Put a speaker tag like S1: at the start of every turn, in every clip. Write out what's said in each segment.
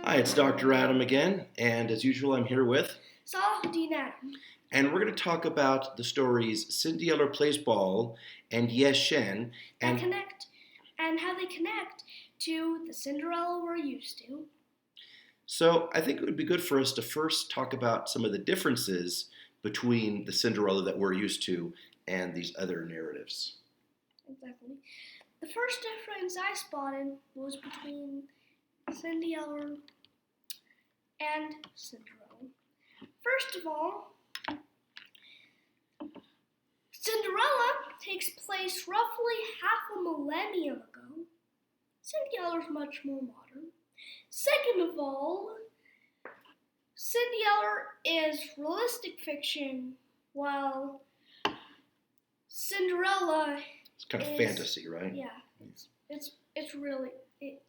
S1: Hi, it's Dr. Adam again, and as usual, I'm here with,
S2: Dean Adam.
S1: and we're going to talk about the stories Cindy Eller Plays Ball and Yes Shen, and
S2: How they connect to the Cinderella we're used to.
S1: so I think it would be good for us to first talk about some of the differences between the Cinderella that we're used to and these other narratives.
S2: Exactly. The first difference I spotted was between Cindy Eller and Cinderella. First of all, Cinderella takes place roughly half a millennium ago. Cindy Eller's much more modern. Second of all, Cindy Eller is realistic fiction, while Cinderella
S1: It's kind of fantasy, right?
S2: Yeah, it's really it.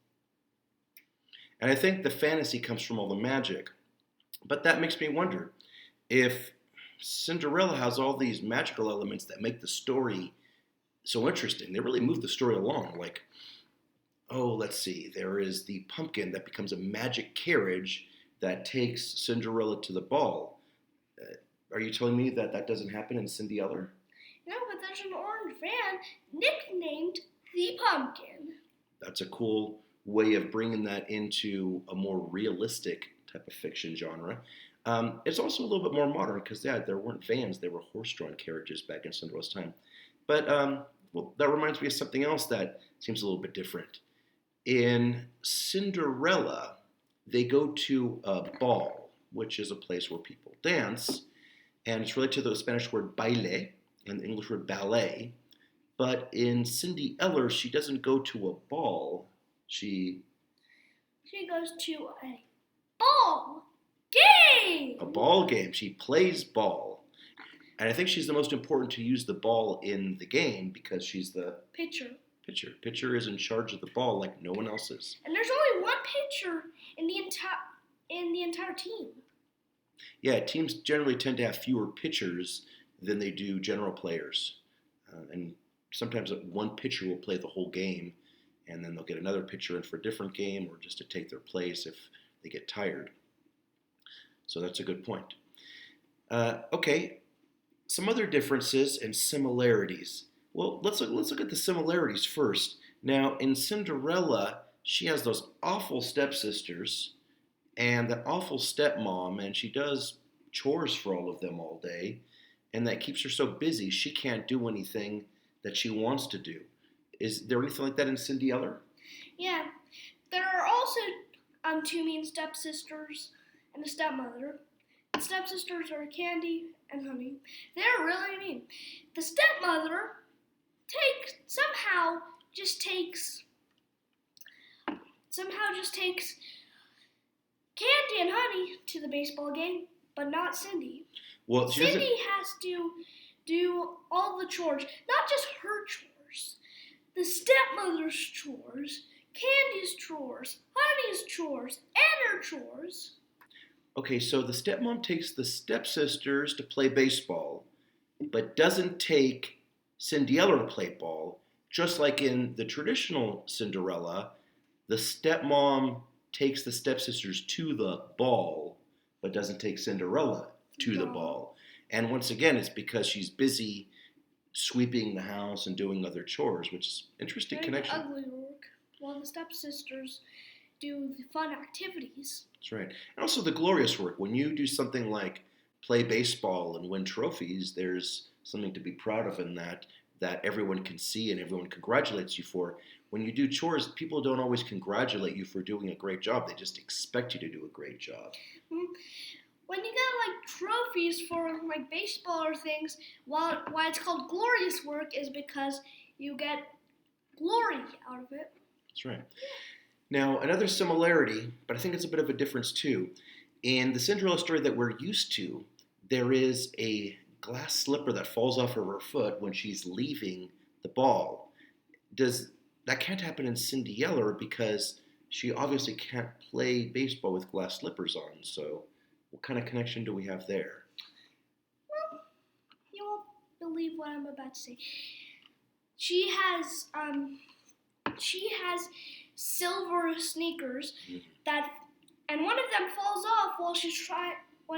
S1: And I think the fantasy comes from all the magic. But that makes me wonder if Cinderella has all these magical elements that make the story so interesting. They really move the story along. Like, oh, let's see, there is the pumpkin that becomes a magic carriage that takes Cinderella to the ball. Are you telling me that that doesn't happen in Cindy Eller?
S2: No, but there's an orange van nicknamed the Pumpkin.
S1: That's a cool way of bringing that into a more realistic type of fiction genre. It's also a little bit more modern because, yeah, there weren't vans, there were horse-drawn carriages back in Cinderella's time. But, well, that reminds me of something else that seems a little bit different. In Cinderella, they go to a ball, which is a place where people dance, and it's related to the Spanish word baile and the English word ballet. But in Cindy Eller, she doesn't go to a ball. She
S2: goes to a ball game.
S1: A ball game. She plays ball. And I think she's the most important to use the ball in the game because she's the
S2: pitcher.
S1: Pitcher is in charge of the ball like no one else is.
S2: And there's only one pitcher in the entire team.
S1: Yeah, teams generally tend to have fewer pitchers than they do general players. And sometimes one pitcher will play the whole game, and then they'll get another pitcher in for a different game or just to take their place if they get tired. So that's a good point. Okay, some other differences and similarities. Well, let's look at the similarities first. Now, in Cinderella, she has those awful stepsisters and that awful stepmom, and she does chores for all of them all day, and that keeps her so busy she can't do anything that she wants to do. Is there anything like that in Cindy Eller?
S2: Yeah, there are also two mean stepsisters and a stepmother. The stepsisters are Candy and Honey. They're really mean. The stepmother somehow just takes Candy and Honey to the baseball game, but not Cindy.
S1: Well,
S2: Cindy has to do all the chores, not just her chores. The stepmother's chores, Candy's chores, Honey's chores, and her chores.
S1: Okay, so the stepmom takes the stepsisters to play baseball, but doesn't take Cindy Eller to play ball. Just like in the traditional Cinderella, the stepmom takes the stepsisters to the ball, but doesn't take Cinderella to the ball. And once again, it's because she's busy sweeping the house and doing other chores, which is an interesting connection.
S2: Ugly work, while the stepsisters do the fun activities.
S1: That's right. And also the glorious work. When you do something like play baseball and win trophies, there's something to be proud of in that everyone can see and everyone congratulates you for. When you do chores, people don't always congratulate you for doing a great job. They just expect you to do a great job.
S2: When you get trophies for baseball or things, why it's called glorious work is because you get glory out of it.
S1: That's right. Now, another similarity, but I think it's a bit of a difference too. In the Cinderella story that we're used to, there is a glass slipper that falls off of her foot when she's leaving the ball. That can't happen in Cindy Eller because she obviously can't play baseball with glass slippers on. So what kind of connection do we have there?
S2: Well, you won't believe what I'm about to say. She has silver sneakers And one of them falls off when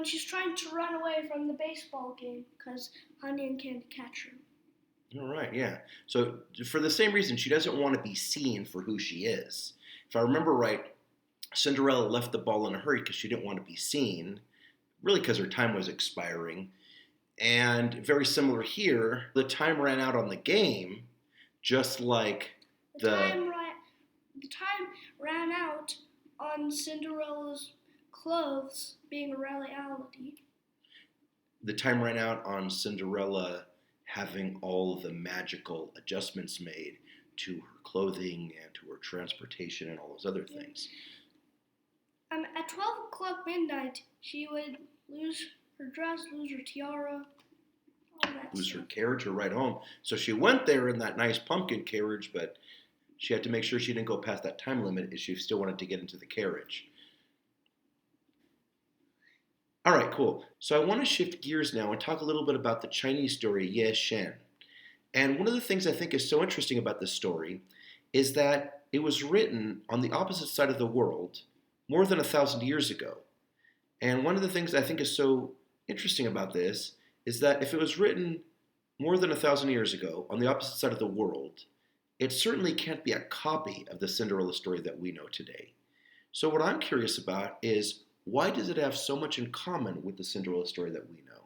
S2: she's trying to run away from the baseball game because Honey and Candy catch her.
S1: All right, yeah. So for the same reason, she doesn't want to be seen for who she is. If I remember right, Cinderella left the ball in a hurry because she didn't want to be seen, really because her time was expiring. And very similar here, the time ran out on the game, just like
S2: the time ran out on Cinderella's clothes being a reality.
S1: The time ran out on Cinderella having all of the magical adjustments made to her clothing and to her transportation and all those other things.
S2: At 12 o'clock midnight, she would lose her dress, lose her tiara, all that
S1: lose
S2: stuff.
S1: Her carriage or ride home. So she went there in that nice pumpkin carriage, but she had to make sure she didn't go past that time limit if she still wanted to get into the carriage. All right, cool. So I want to shift gears now and talk a little bit about the Chinese story, Ye Shen. And one of the things I think is so interesting about this story is that it was written on the opposite side of the world more than 1,000 years ago. And one of the things I think is so interesting about this is that if it was written more than 1,000 years ago on the opposite side of the world, it certainly can't be a copy of the Cinderella story that we know today. So what I'm curious about is, why does it have so much in common with the Cinderella story that we know?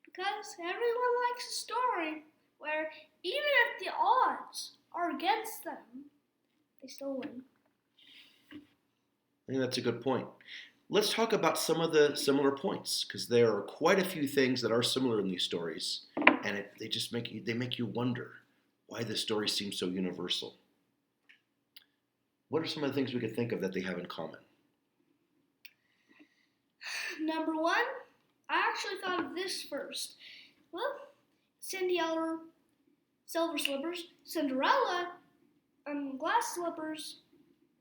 S2: Because everyone likes a story where even if the odds are against them, they still win.
S1: I think that's a good point. Let's talk about some of the similar points, because there are quite a few things that are similar in these stories, and they make you wonder why the story seems so universal. What are some of the things we could think of that they have in common?
S2: Number one, I actually thought of this first. Well, Cindy Eller, silver slippers, Cinderella, glass slippers.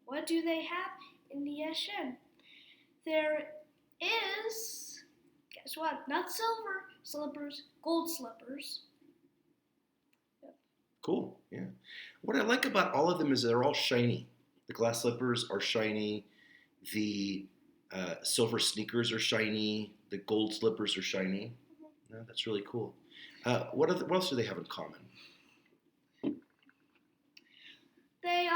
S2: What do they have in the Shen? There is, guess what? Not silver slippers, gold slippers. Yep.
S1: Cool, yeah. What I like about all of them is they're all shiny. The glass slippers are shiny. The silver sneakers are shiny. The gold slippers are shiny. No, that's really cool. What else do they have in common?
S2: They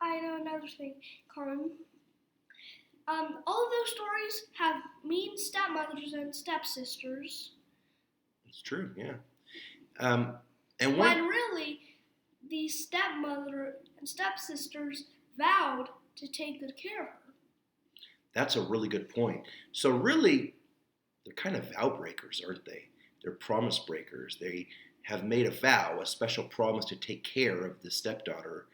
S2: I know another thing common. All of those stories have mean stepmothers and stepsisters.
S1: It's true, yeah.
S2: When really, the stepmother and stepsisters vowed to take good care of her.
S1: That's a really good point. So really, they're kind of vow breakers, aren't they? They're promise breakers. They have made a vow, a special promise to take care of the stepdaughter.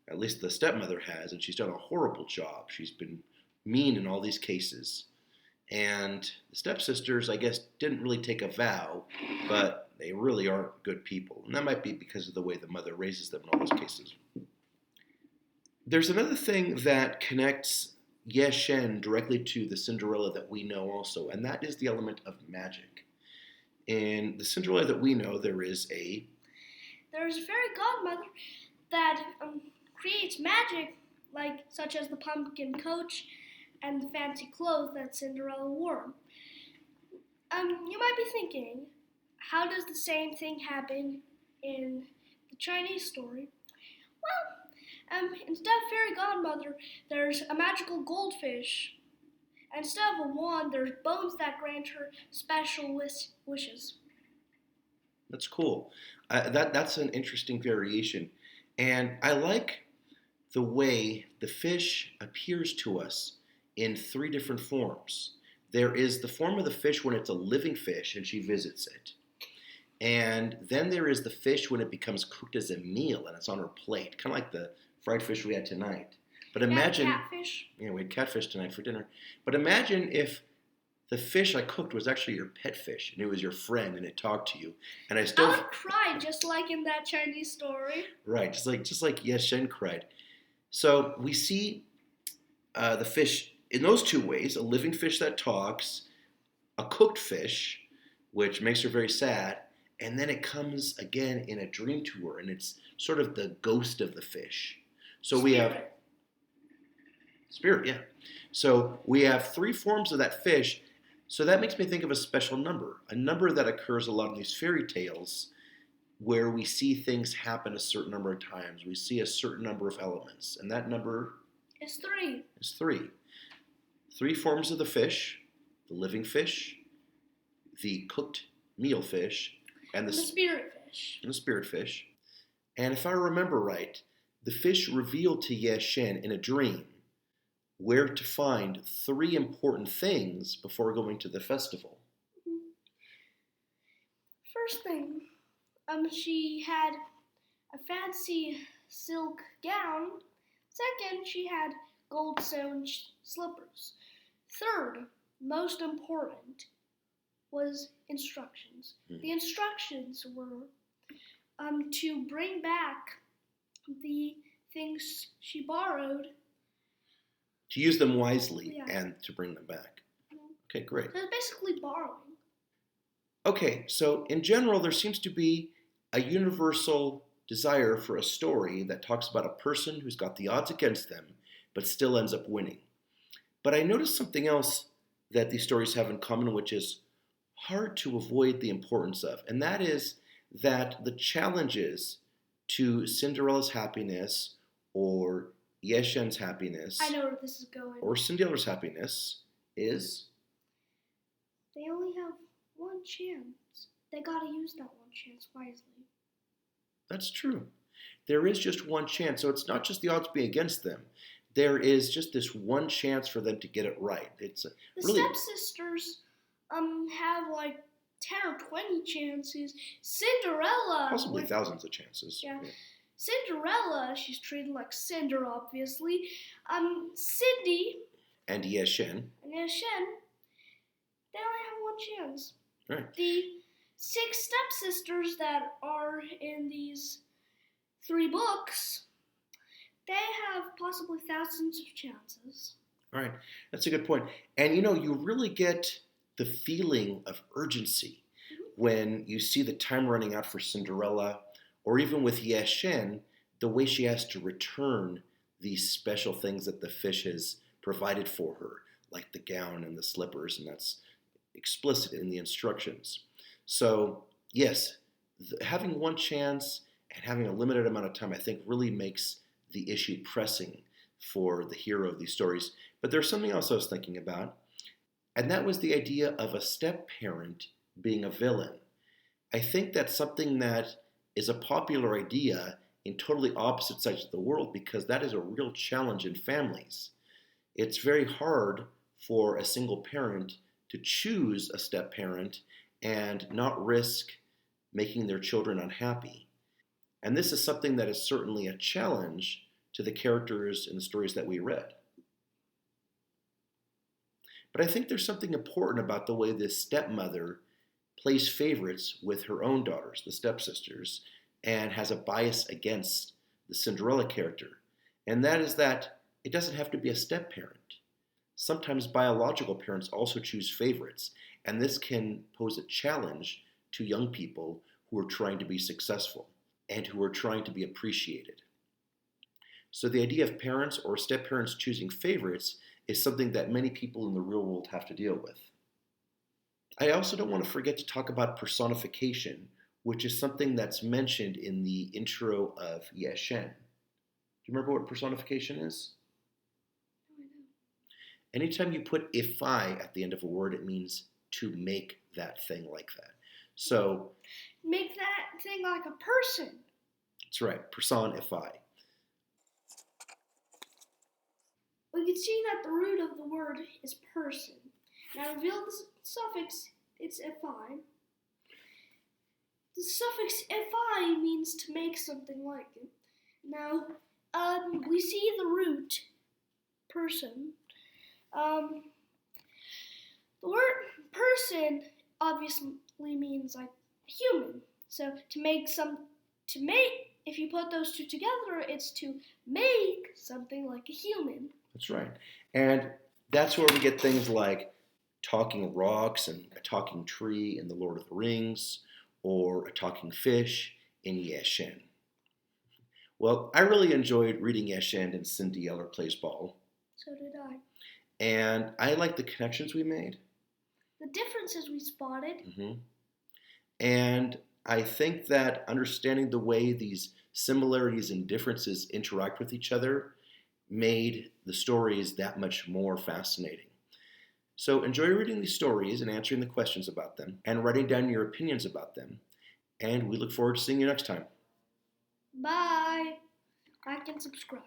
S1: At least the stepmother has, and she's done a horrible job. She's been mean in all these cases. And the stepsisters, I guess, didn't really take a vow, but they really aren't good people. And that might be because of the way the mother raises them in all those cases. There's another thing that connects Ye Shen directly to the Cinderella that we know also, and that is the element of magic. In the Cinderella that we know, there's a
S2: fairy godmother that creates magic, such as the pumpkin coach and the fancy clothes that Cinderella wore. You might be thinking, how does the same thing happen in the Chinese story? Well, instead of fairy godmother, there's a magical goldfish. And instead of a wand, there's bones that grant her special wishes.
S1: That's cool. That's an interesting variation. And I like the way the fish appears to us in 3 different forms. There is the form of the fish when it's a living fish and she visits it. And then there is the fish when it becomes cooked as a meal and it's on her plate, kind of like the fried fish we had tonight. But imagine,
S2: catfish.
S1: Yeah, we had catfish tonight for dinner. But imagine if the fish I cooked was actually your pet fish and it was your friend and it talked to you. And I
S2: would cry just like in that Chinese story.
S1: Right, just like Ye Shen cried. So we see the fish in those 2 ways: a living fish that talks, a cooked fish, which makes her very sad, and then it comes again in a dream tour, and it's sort of the ghost of the fish. So we have spirit, yeah. So we have 3 forms of that fish. So that makes me think of a special number, a number that occurs a lot in these fairy tales where we see things happen a certain number of times. We see a certain number of elements, and that number
S2: is 3.
S1: Is 3. 3 forms of the fish: the living fish, the cooked meal fish, and the
S2: spirit fish.
S1: And the spirit fish. And if I remember right, the fish revealed to Shen in a dream where to find 3 important things before going to the festival.
S2: First thing, she had a fancy silk gown. Second, she had gold sewn slippers. Third, most important, was instructions. The instructions were to bring back the things she borrowed.
S1: To use them wisely and to bring them back. Okay, great.
S2: So it's basically borrowing.
S1: Okay, so in general, there seems to be a universal desire for a story that talks about a person who's got the odds against them, but still ends up winning. But I noticed something else that these stories have in common, which is hard to avoid the importance of, and that is that the challenges to Cinderella's happiness or Shen's happiness,
S2: I know where this is going,
S1: or Cinderella's happiness is
S2: they only have one chance. They gotta use that one chance wisely.
S1: That's true. There is just one chance, so it's not just the odds being against them. There is just this one chance for them to get it right. It's
S2: the
S1: really...
S2: stepsisters have like 10 or 20 chances. Cinderella,
S1: possibly thousands of chances.
S2: Yeah. Cinderella, she's treated like Cinder, obviously. Cindy
S1: and Shen.
S2: They only have one chance.
S1: Right.
S2: The 6 stepsisters that are in these 3 books, they have possibly thousands of chances.
S1: All right, that's a good point. And you really get the feeling of urgency when you see the time running out for Cinderella, or even with Shen, the way she has to return these special things that the fish has provided for her, like the gown and the slippers, and that's explicit in the instructions. So, yes, having one chance and having a limited amount of time, I think, really makes the issue pressing for the hero of these stories. But there's something else I was thinking about, and that was the idea of a step-parent being a villain. I think that's something that is a popular idea in totally opposite sides of the world, because that is a real challenge in families. It's very hard for a single parent to choose a step-parent and not risk making their children unhappy. And this is something that is certainly a challenge to the characters in the stories that we read. But I think there's something important about the way this stepmother plays favorites with her own daughters, the stepsisters, and has a bias against the Cinderella character. And that is that it doesn't have to be a step-parent. Sometimes biological parents also choose favorites, and this can pose a challenge to young people who are trying to be successful and who are trying to be appreciated. So the idea of parents or step-parents choosing favorites is something that many people in the real world have to deal with. I also don't want to forget to talk about personification, which is something that's mentioned in the intro of Shen. Do you remember what personification is?
S2: No, I don't.
S1: Anytime you put "ify" at the end of a word, it means to make that thing like that. So,
S2: make that thing like a person.
S1: That's right, personify.
S2: We can see that the root of the word is person. Now reveal the suffix, it's "fi." The suffix "fi" means to make something like it. Now, we see the root, person. The word person obviously means like human. So if you put those two together, it's to make something like a human.
S1: That's right. And that's where we get things like talking rocks and a talking tree in The Lord of the Rings, or a talking fish in Shen. Well, I really enjoyed reading Shen and Cindy Eller Plays Ball,
S2: So did I.
S1: and I like the connections we made.
S2: The differences we spotted.
S1: And I think that understanding the way these similarities and differences interact with each other made the stories that much more fascinating. So enjoy reading these stories and answering the questions about them and writing down your opinions about them. And we look forward to seeing you next time.
S2: Bye. Like and subscribe.